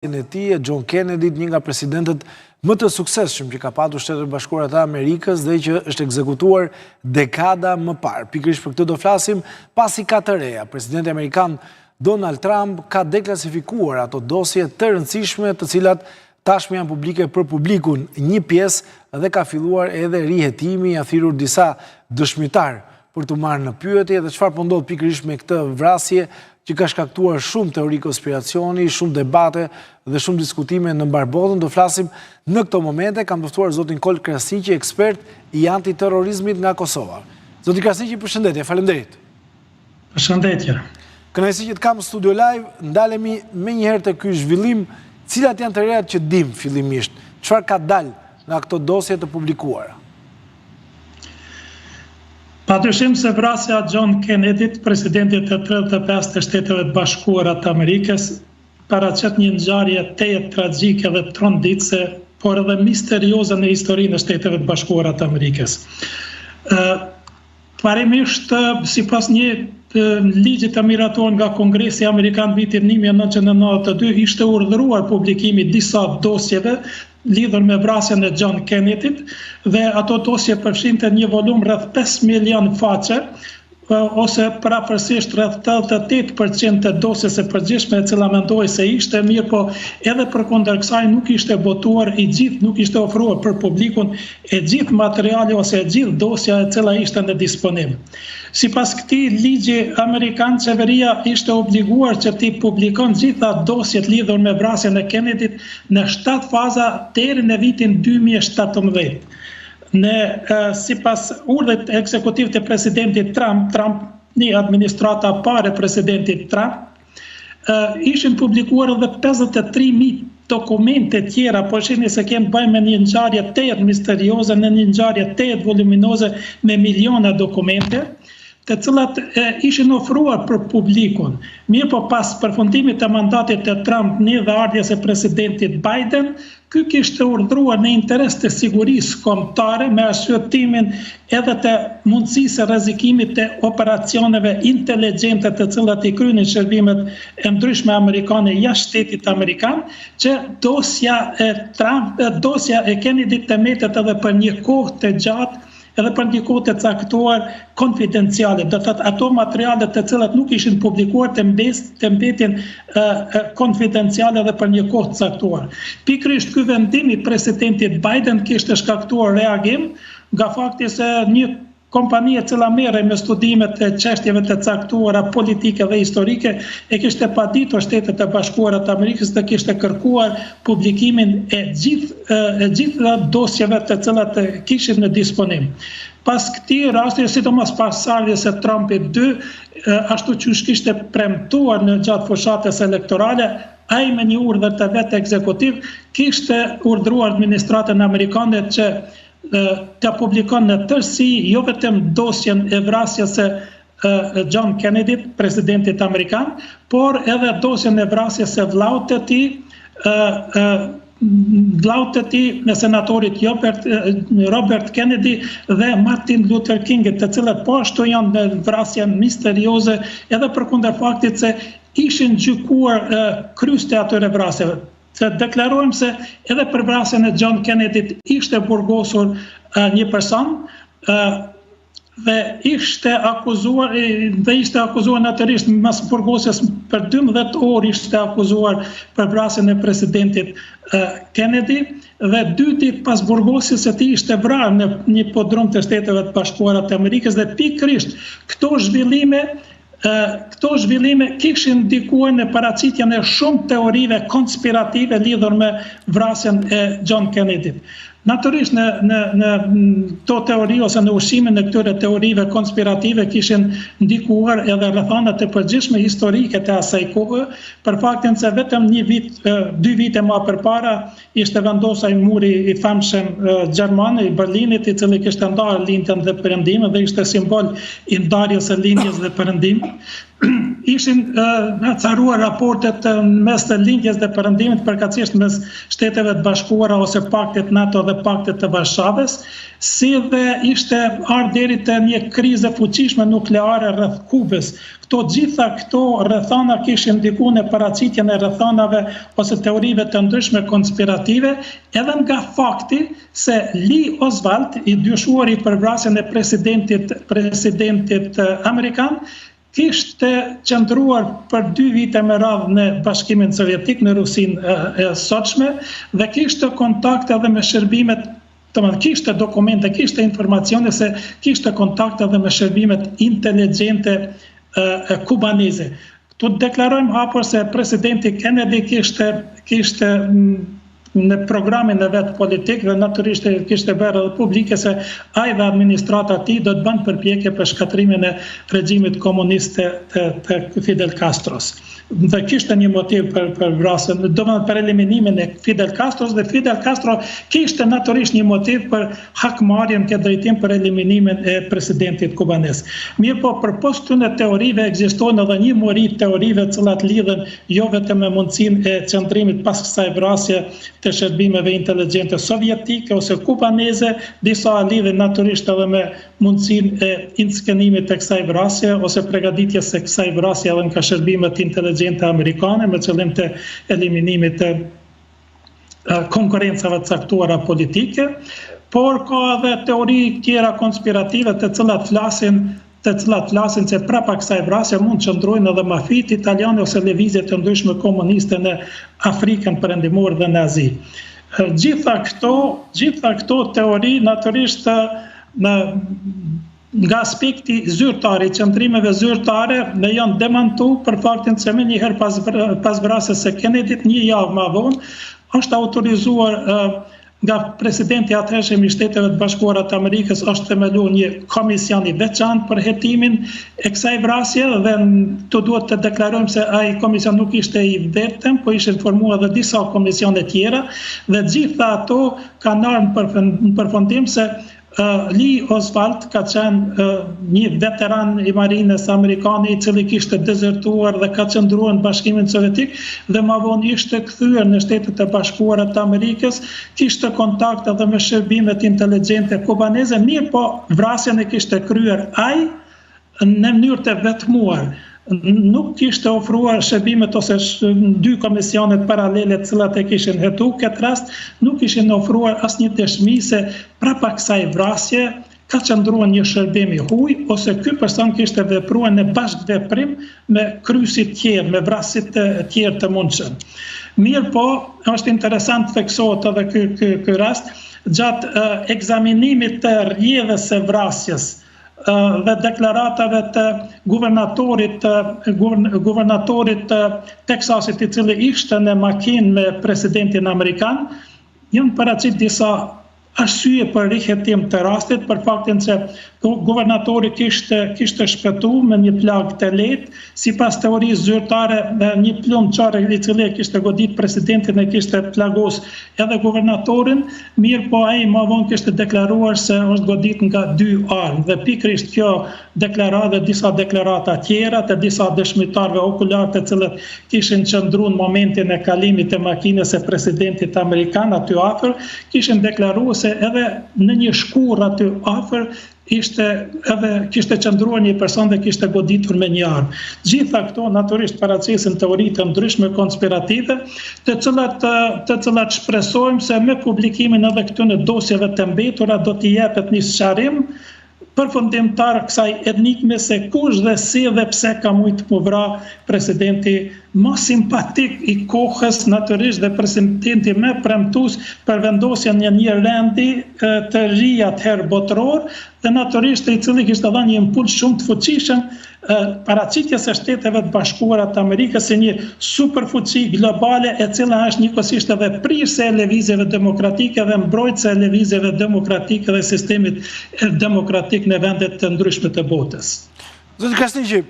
e tij, John Kennedy, një nga presidentët më të suksesshëm që ka patur Shtetet e Bashkuara të Amerikës dhe që është ekzekutuar dekada më parë. Pikërisht për këtë do flasim pasi ka të reja. Presidenti amerikan Donald Trump ka deklasifikuar ato dosje të rëndësishme të cilat tashmë janë publike për publikun, një pjesë dhe ka filluar edhe rihetimi, ja thirrur disa dëshmitar për të marrë në pyetje dhe çfarë po ndodh pikërisht me këtë vrasje që ka shkaktuar shumë teori konspiracioni, shumë debate dhe shumë diskutime në mbar botën. Do flasim në këto momente. Kam ftuar zotin Kol Krasniqi, ekspert i antiterrorizmit nga Kosova. Zoti Krasniqi, përshëndetje, faleminderit. Përshëndetje. Kënaqësi që të kam në studio live. Ndalemi menjëherë te ky zhvillim, cilat janë të rejat që dim fillimisht, çfarë ka dalë nga këto dosje të publikuara? Padyshim se vrasja John Kennedyt, presidentit të 35 të Shteteve të Bashkuara të Amerikës, paraqet një ngjarje teje tragjike dhe tronditëse, por edhe misterioze në historinë e Shteteve të Bashkuara të Amerikës. Parimisht, sipas një ligji të miratuar nga Kongresi Amerikan vitin 1992, ishte urdhëruar publikimi disa dosjeve lidhur me vrasjen e John Kennedyt dhe ato dosje përfshinte një volum rreth 5 milion faqe ose parapërsisht rreth 88% të dosjes së përgjithshme e cila mendoi se ishte mirë, po edhe përkundër kësaj nuk ishte botuar i gjithë, nuk ishte ofruar për publikun e gjithë materiali ose e gjithë dosja e cila ishte në disponim. Sipas këtij ligji amerikan, qeveria ishte obliguar që t'i publikon gjitha dosjet lidhur me vrasjen e Kennedyt në 7 faza deri në vitin 2017. Sipas urdhit ekzekutiv të presidentit Trump, një administrata pare presidentit Trump, ishin publikuar edhe 53.000 dokumente tjera, po shihni se kemi bëjmë me një ngjarje tejet misterioze, në një ngjarje tejet voluminoze me miliona dokumente, të cilat ishin ofruar për publikun. Mirë po pas përfundimit të mandatit të Trump dhe ardhjes së presidentit Biden, ky kishte urdhëruar në interes të sigurisë kombëtare me arsyetimin edhe të mundësisë së rrezikimit të operacioneve inteligjente të cilat i krynin shërbimet e ndryshme amerikane jashtë shtetit amerikan, që dosja e Kennedyt të mbetet edhe për një kohë të gjatë edhe për një kohë të caktuar konfidenciale. Do thotë ato materiale të cilat nuk ishin publikuar të mbetin konfidenciale edhe për një kohë të caktuar. Pikërisht ky vendim i presidentit Biden kishte shkaktuar reagim nga fakti se një kompani e cila merrej me studimet e çështjeve të caktuara politike dhe historike e kishte paditur Shtetet e Bashkuara të Amerikës dhe kishte kërkuar publikimin e gjithë dosjeve të cilat kishin në disponim. Pas këtij rasti, sidomos pas ardhjes së Trumpit 2, ashtu që kishte premtuar në gjatë fushatës elektorale, ai me një urdhër të vetë ekzekutiv kishte urdhëruar administratën amerikane që të publikon në tërësi jo vetëm dosjen e vrasjes së John Kennedyt, presidentit amerikan, por edhe dosjen e vrasjes së vllaut të tij, me senatorit Robert Kennedy dhe Martin Luther King, të cilët po ashtu janë në vrasje misterioze edhe përkundër faktit se ishin gjykuar kryes të atyre vrasjeve. Se deklarojmë se edhe për vrasjen e John Kennedyt ishte burgosur një person dhe ishte akuzuar natërisht mas burgosjes për 12 orë ishte akuzuar për vrasjen e presidentit Kennedy dhe 2 ditë pas burgosjes së tij ishte vrarë në një podrum të Shteteve të Bashkuara të Amerikës dhe pikërisht këto zhvillime kishin ndikuar në paraqitjen e shumë teorive konspirative lidhur me vrasjen e John Kennedyt. Natyrisht në to teori ose në ushimin e këtyre teorive konspirative kishin ndikuar edhe rrethana të përgjithshme historike të asaj kohe, për faktin se vetëm 2 vite më përpara ishte vendosur muri i famshëm gjerman i Berlinit, i cili kishte ndarë lindjen dhe perëndimin dhe ishte simbol i ndarjes së lindjes dhe perëndimit. ishin caruar raportet mes të lindjes dhe perëndimit përkatësisht mes Shteteve të Bashkuara ose Paktit NATO dhe Paktit të Varshavës, si dhe ishte ardhur deri te një krizë fuqishme nukleare rreth Kubës. Gjitha këto rrethana kishin ndikuar në paraqitjen e rrethanave ose teorive të ndryshme konspirative, edhe nga fakti se Lee Oswald, i dyshuar për vrasjen e presidentit amerikan, kishte qëndruar për 2 vite me radhë në Bashkimin Sovjetik, në Rusinë e sotshme, dhe kishte kontakte edhe me shërbimet, kishte dokumente, kishte informacione se kishte kontakte edhe me shërbimet inteligjente kubaneze. Tu deklarojmë hapur se presidenti Kennedy kishte në programin e vetë politik dhe natyrisht kishte bërë edhe publike se ai dhe administrata e tij do të bënë përpjekje për shkatrimin e regjimit komunist të Fidel Castros. Dhe kishte një motiv për vrasjen, domethënë për eliminimin e Fidel Castros, dhe Fidel Castro kishte natyrisht një motiv për hakmarrjen ke drejtim për eliminimin e presidentit kubanez. Mirë po, përpos këtyre teorive ekzistojnë edhe një mori teorive të cilat lidhen jo vetëm me mundësinë e qëndrimit pas kësaj vrasje të shërbimeve inteligjente sovjetike ose kubaneze, disa lidhen natyrisht edhe me mundësinë e inskenimit të kësaj vrasje ose përgatitjes së kësaj vrasje edhe nga shërbimet inteligjente amerikane me qëllim të eliminimit të konkurrencave të caktuara politike, por ka edhe teori tjera konspirative të cilat flasin se prapa kësaj vrasje mund të qëndrojnë edhe mafit italiane ose lëvizje të ndryshme komuniste në Afrikën Perëndimore dhe në Azi. Gjitha këto teori natyrisht nga aspekti zyrtar, i qëndrimeve zyrtare, ne janë demantu për faktin se më njëherë pas vrasjes së Kennedy, një javë më vonë, është autorizuar nga presidenti atëhershëm i Shteteve të Bashkuara të Amerikës, është themeluar një komision i veçantë për hetimin e kësaj vrasje, dhe të duhet të deklarojmë se ai komision nuk ishte i vetëm, po ishin formuar edhe disa komisione tjera, dhe gjitha ato kanë ardhur në përfundim se Lee Oswald ka qenë një veteran i marinës amerikane i cili kishte dezertuar dhe ka qëndruar në Bashkimin Sovjetik dhe më vonë ishte kthyer në Shtetet e Bashkuara të Amerikës, kishte kontakt edhe me shërbimet inteligjente kubaneze, mirë po vrasjen e kishte kryer ai në mënyrë të vetmuar. Nuk kishte ofruar shërbimet ose 2 komisionet paralele të cilat e kishin hetu këtë rast, nuk ishin ofruar asnjë dëshmi se prapa kësaj vrasje ka qëndruar një shërbim i huaj ose ky person kishte vepruar në bashkëveprim me kryesit tjerë, me vrasit të tjerë të mundshëm. Mirë po, është interesant të theksohet edhe ky rast, gjatë ekzaminimit të rrjedhës së vrasjes dhe deklaratave të guvernatorit të Teksasit, i cili ishte në makinë me presidentin amerikan, janë paraqit disa arsye për rihetim të rastit, për faktin se guvernatori kishte shpëtuar me një plagë të lehtë, sipas teorisë zyrtare, një plumçar i cili kishte godit presidentin e kishte plagos edhe guvernatorin, mirë po ai më vonë kishte deklaruar se është godit nga 2 armë, dhe pikërisht kjo deklaratë dhe disa deklarata tjera të disa dëshmitarëve okular të cilët kishin qëndruar në momentin e kalimit të makinës së presidentit amerikan aty afër, kishin deklaruar se edhe në një shkurrë aty afër kishte qëndruar një person dhe kishte goditur me një armë. Gjitha këto natyrisht paraqisin teori të ndryshme konspirative, të cilat shpresojmë se me publikimin edhe këtyre dosjeve të mbetura do t'i jepet një sqarim përfundimtar kësaj enigme se kush dhe si dhe pse ka mujt të vra presidenti më simpatik i kohës, natyrisht, dhe presidenti më premtues për vendosjen e një rendi të ri atëherë botëror, dhe natyrisht i cili kishte dhënë një impuls shumë të fuqishëm paraqitjes së Shteteve të Bashkuara të Amerikës si një superfuqi globale e cila është njëkohësisht edhe prirëse e lëvizjeve demokratike dhe mbrojtëse e lëvizjeve demokratike dhe sistemit demokratik në vendet të ndryshme të botës. Zoti Krasniqi,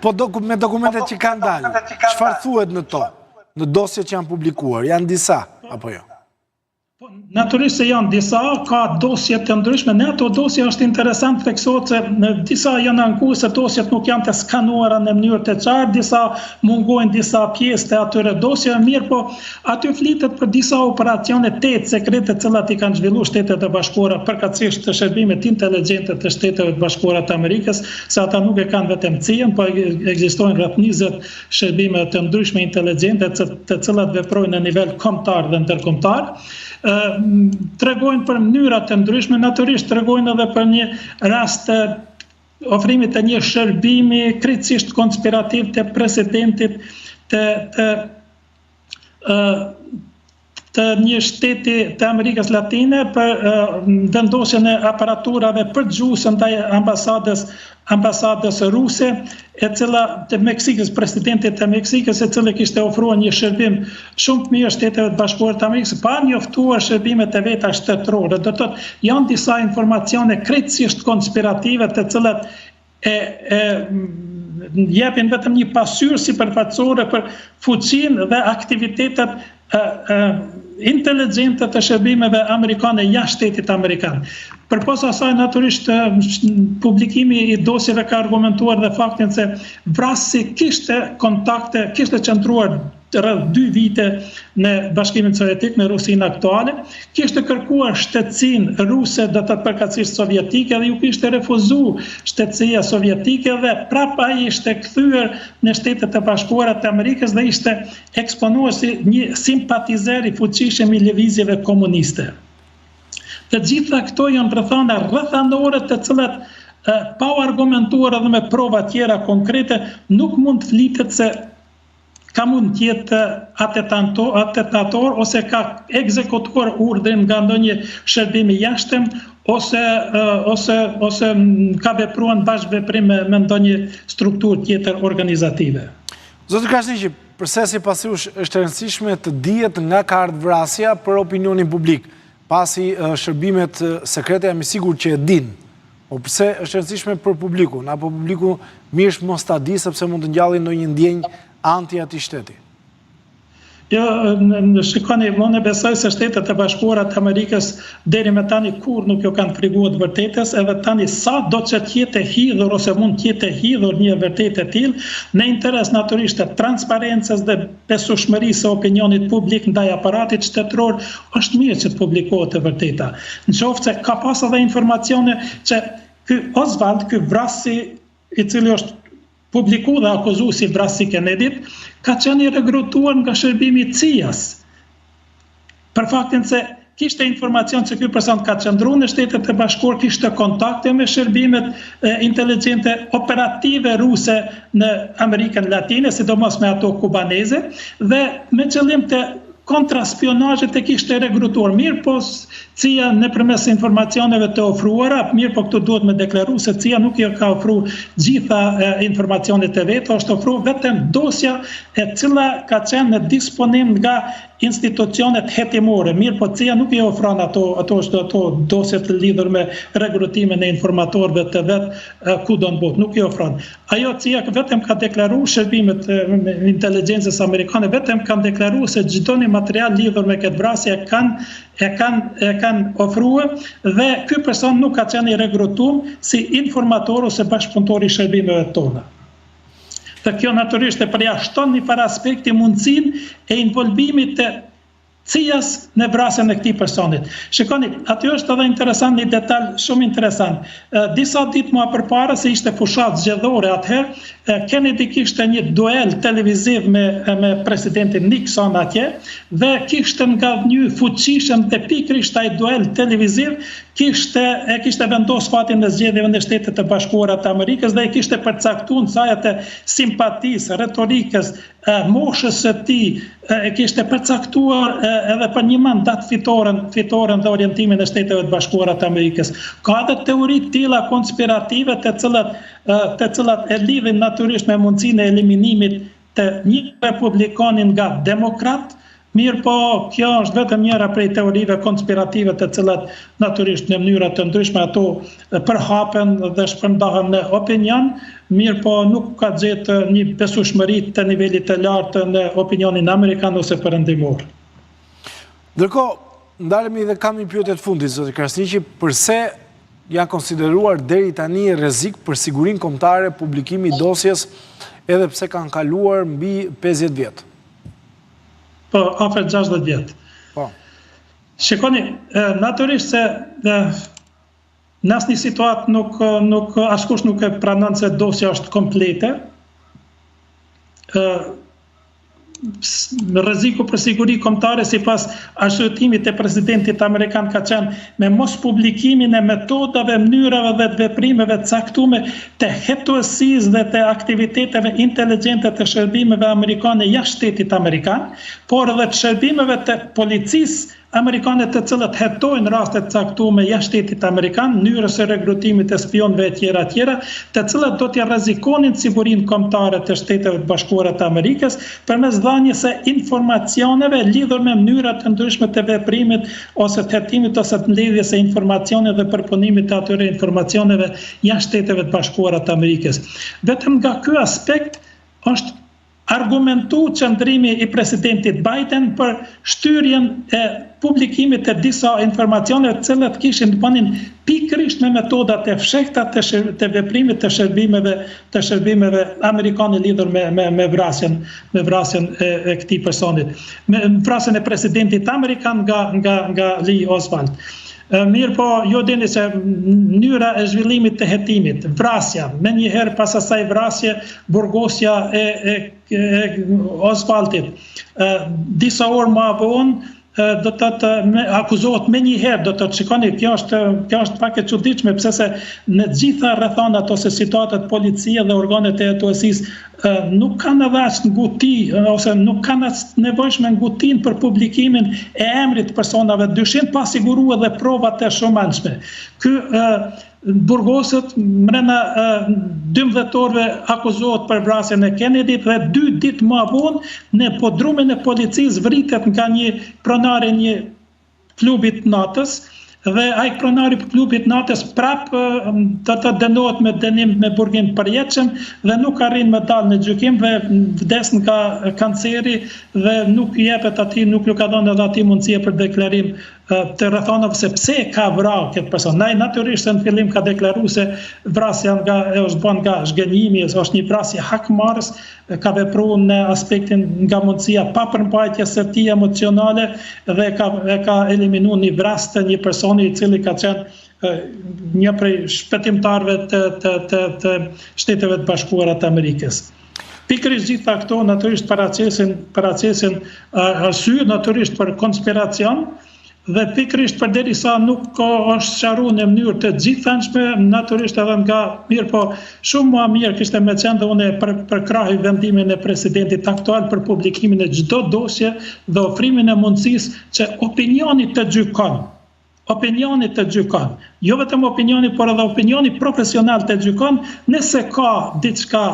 po me dokumentet që kanë dalë, çfarë thuhet në to, në dosjet që janë publikuar, janë disa apo jo? Natyrisht se janë disa, ka dosje të ndryshme, në ato dosje është interesant theksohet se në disa janë ankuar se dosjet nuk janë të skanuara në mënyrë të qartë, disa mungojnë disa pjesë të atyre dosjeve, mirë po aty flitet për disa operacione të sekrete të cilat i kanë zhvilluar Shtetet e Bashkuara, përkatësisht të shërbimet inteligjente të Shteteve të Bashkuara të Amerikës, se ata nuk e kanë vetëm CIA-n, po ekzistojnë rreth 20 shërbime të ndryshme inteligjente të cilat veprojnë në nivel kombëtar dhe ndërkombëtar. Tregojnë për mënyra të ndryshme, natyrisht tregojnë edhe për një rast të ofrimit të një shërbimi krejtësisht konspirativ të presidentit të një shteti të Amerikës Latine për vendosjen e aparaturave për gjusë ndaj ambasadës ruse, e cila të Meksikës, presidentit të Meksikës, e cila kishte ofruar një shërbim shumë të mirë Shteteve të Bashkuara të Amerikës, pa njoftuar shërbimet e veta shtetërore. Do të thotë, janë disa informacione krejtësisht konspirative të cilat jepin vetëm një pasyrë sipërfaqësore për fuqinë dhe aktivitetet inteligjente të shërbimeve amerikane jashtë Shtetit Amerikan. Përpos asaj, natyrisht, publikimi i dosjeve ka argumentuar dhe faktin se vrasi kishte kontakte, kishte qëndruar rreth 2 vite në Bashkimin Sovjetik, në Rusinë aktuale, kishte kërkuar shtetësinë ruse, do të përkatësisht sovjetike, dhe ju kishte refuzuar shtetësia sovjetike dhe prapa ai ishte kthyer në Shtetet e Bashkuara të Amerikës dhe ishte eksponuar si një simpatizer i fuqishëm i lëvizjeve komuniste. Të gjitha këto janë rrethana rrethanore të cilat pa u argumentuar edhe me prova tjera konkrete nuk mund të flitet se ka mund tjetë atentator ose ka ekzekutuar urdhrin nga ndonjë shërbimi jashtëm ose ka vepruar në bashkëveprim me ndonjë strukturë tjetër organizative. Zotër Krasniqi, përse sipas jush është e rëndësishme të dihet nga ka ardhur vrasja për opinionin publik, pasi shërbimet sekrete jam i sigurt që e din, po pse është e rëndësishme për publikun, apo publiku mirësh mos ta di sepse mund të ngjallin ndonjë ndjenjë anti atij shteti? Jo, shikoni, unë besoj se Shtetet e Bashkuara të Amerikës deri me tani kur nuk jo kanë friguar të vërtetës, edhe tani sa do që t'jetë hidhur ose mund t'jetë hidhur një vërtetë e tillë, në interes natyrisht të transparencës dhe besueshmërisë së opinionit publik ndaj aparatit shtetëror, është mirë që të publikohet e vërteta. Nëse ka pas edhe informacione që ky Oswald, ky vrasi i cili është publiku dhe akuzuesi vrasjes Kennedit, ka qenë i rekrutuar nga shërbimi i CIA-s. Për faktin se kishte informacion se ky person ka qëndruar në Shtetet e Bashkuara, kishte kontakte me shërbimet inteligjente operative ruse në Amerikën Latine, sidomos me ato kubaneze, dhe me qëllim të kontraspionazhet e kishte rekrutuar. Mirë po CIA nëpërmes informacioneve të ofruara, mirë po këtu duhet me deklaru se CIA nuk i ka ofruar gjitha informacionet e veta, është ofruar vetëm dosja e cila ka qenë në disponim nga institucionet hetimore. Mirë po CIA nuk i ofron ato dosje të lidhur me rekrutimin e informatorëve të vet ku do në botë, nuk i ofron. Ajo CIA vetëm ka deklaruar, shërbimet inteligjencës amerikane vetëm kanë deklaruar se çdo material lidhur me këtë vrasje e kanë ofruar dhe ky person nuk ka qenë i rekrutuar si informator ose bashkëpunëtor i shërbimeve tona. Dhe kjo natyrisht e përjashton një farë aspekti mundësinë e involvimit të CIA-s në vrasjen e këtij personit. Shikoni, aty është edhe interesant një detaj shumë interesant. Disa ditë më përpara se ishte fushat zgjedhore atëherë, Kennedy kishte një duel televiziv me presidentin Nixon atje dhe kishte nga një fuqishëm dhe pikërisht ai duel televiziv kishte vendosur fatin e zgjedhjeve në Shtetet e Bashkuara të Amerikës dhe kishte përcaktuar sajat e simpatisë, retorikës, moshës së tij, kishte përcaktuar edhe për një mandat fitoren dhe orientimin e Shteteve të Bashkuara të Amerikës. Ka edhe teori të tilla konspirative të cilat e lidhin natyrisht me mundësinë e eliminimit të një republikani nga demokrat. Mirë po, kjo është vetëm njëra prej teorive konspirative të cilat natyrisht në mënyra të ndryshme ato përhapen dhe shpërndahen në opinion, mirë po nuk ka gjetë një besueshmëri të nivelit të lartë në opinionin amerikan ose perëndimor. Ndërkohë, ndalemi dhe kam një pyetje të fundit, zoti Krasniqi, përse janë konsideruar deri tani rrezik për sigurinë kombëtare publikimi i dosjes, edhe pse kanë kaluar mbi 50 vjet? Po, afër 60 vjet. Po. Shikoni, natyrisht se në asnjë situatë nuk askush nuk e pranon se dosja është komplete. Rreziku për siguri kombëtare sipas arsyetimit të presidentit amerikan ka qenë me mos publikimin e metodave, mënyrave dhe të veprimeve të caktuara të hetuesisë dhe të aktiviteteve inteligjente të shërbimeve amerikane jashtë shtetit amerikan, por edhe të shërbimeve të policisë amerikane të cilët hetojnë raste të caktuara jashtë shtetit amerikan, mënyrës së rekrutimit të spionëve etj., të cilët do të rrezikonin sigurinë kombëtare të Shteteve të Bashkuara të Amerikës përmes dhënies së informacioneve lidhur me mënyra të ndryshme të veprimit ose të hetimit ose të mbledhjes së informacioneve dhe përpunimit të atyre informacioneve jashtë Shteteve të Bashkuara të Amerikës. Vetëm nga ky aspekt është argumentu qëndrimi i presidentit Biden për shtyrjen e publikimit të disa informacione të cilat kishin të bënin pikërisht me metodat e fshehta të veprimit të shërbimeve amerikane lidhur me vrasjen e këtij personit, me vrasjen e presidentit amerikan nga Lee Oswald. Mirë po, jo dini se mënyra e zhvillimit të hetimit, vrasja, me njëherë pas asaj vrasje, burgosja e Oswaldit, disa orë më vonë, do të akuzohet me njëherë, do të shikoni, kjo është pak e çuditshme, pse se në gjitha rrethonat ose situatat policia dhe organet e hetuesisë nuk kanë edhe as nguti ose nuk kanë as nevojshme ngutin për publikimin e emrit të personave dyshim pa siguruar edhe provat e shumëanshme. Ky burgosët mrena 12 orëve akuzohet për vrasjen e Kennedy dhe 2 ditë më vonë në podrumin e policisë vritet nga një pronari një klubit natës dhe ai pronari i klubit natës prap do të dënohet me dënim me burgim përjetshëm dhe nuk arrin me dalë në gjykim dhe vdes nga kanceri dhe nuk jepet atij, nuk ju ka dhënë edhe atij mundësia për deklarim të rrethonave se pse ka vrarë këtë person. Ai natyrisht në fillim ka deklaruar se vrasja është bën nga zhgënjimi, është një vrasje hakmarrës, ka vepruar në aspektin nga mundësia pa përmbajtjes së tij emocionale dhe ka eliminuar një vrasje të një personi i cili ka qenë një prej shpëtimtarëve të Shteteve të Bashkuara të Amerikës. Pikërisht gjitha këto natyrisht paracesin arsye natyrisht për konspiracion, dhe pikërisht përderisa nuk është sqaruar në mënyrë të gjithënshme, natyrisht edhe nga mirë po shumë më mirë kishte më qenë dhe unë përkrahi vendimin e presidentit aktual për publikimin e çdo dosje dhe ofrimin e mundësisë që opinioni të gjykon, jo vetëm opinioni, por edhe opinioni profesional të gjykon, nëse ka diçka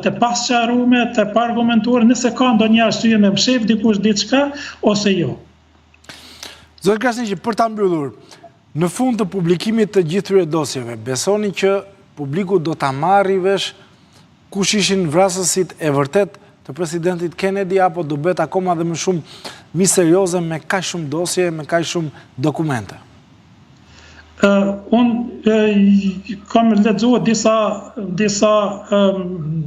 të pasqaruar, të paargumentuar, nëse ka ndonjë arsye me mshef dikush diçka ose jo. Zoti Krasniqi, për ta mbyllur, në fund të publikimit të gjithë këtyre dosjeve, besoni që publiku do ta marrë vesh kush ishin vrasësit e vërtet të presidentit Kennedy apo do bëhet akoma dhe më shumë misterioze me kaq shumë dosje, me kaq shumë dokumente? Unë kam lexuar disa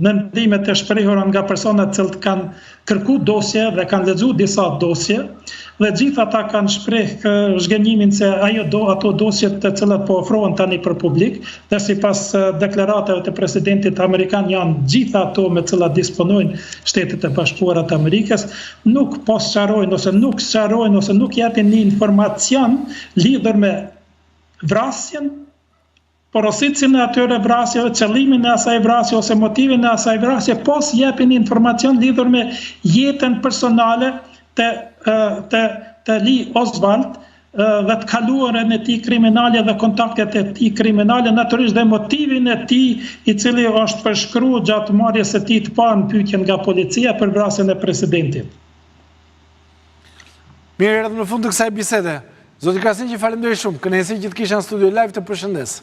mendime të shprehura nga personat që kanë kërkuar dosje dhe kanë lexuar disa dosje dhe gjithë ata kanë shprehë zhgënjimin se ato dosjet të cilat po ofrohen tani për publik dhe sipas deklaratave të presidentit amerikan janë gjitha ato me të cilat disponojnë Shtetet e Bashkuara të Amerikës, nuk po sqarojnë ose nuk japin një informacion lidhur me vrasjen, porositjen e atyre vrasjeve, qëllimin e asaj vrasje ose motivin e asaj vrasje, pos jepin informacion lidhur me jetën personale të Lee Oswald dhe të kaluarën e tij kriminale dhe kontaktet e tij kriminale, natyrisht dhe motivin e tij i cili është përshkruar gjatë marrjes së tij të parë në pyetje nga policia për vrasjen e presidentit. Mirë, erdhëm në fund të kësaj bisede. Zoti Krasniqi, faleminderit shumë. Kënaqësi që të kisha në studio live, të përshëndes.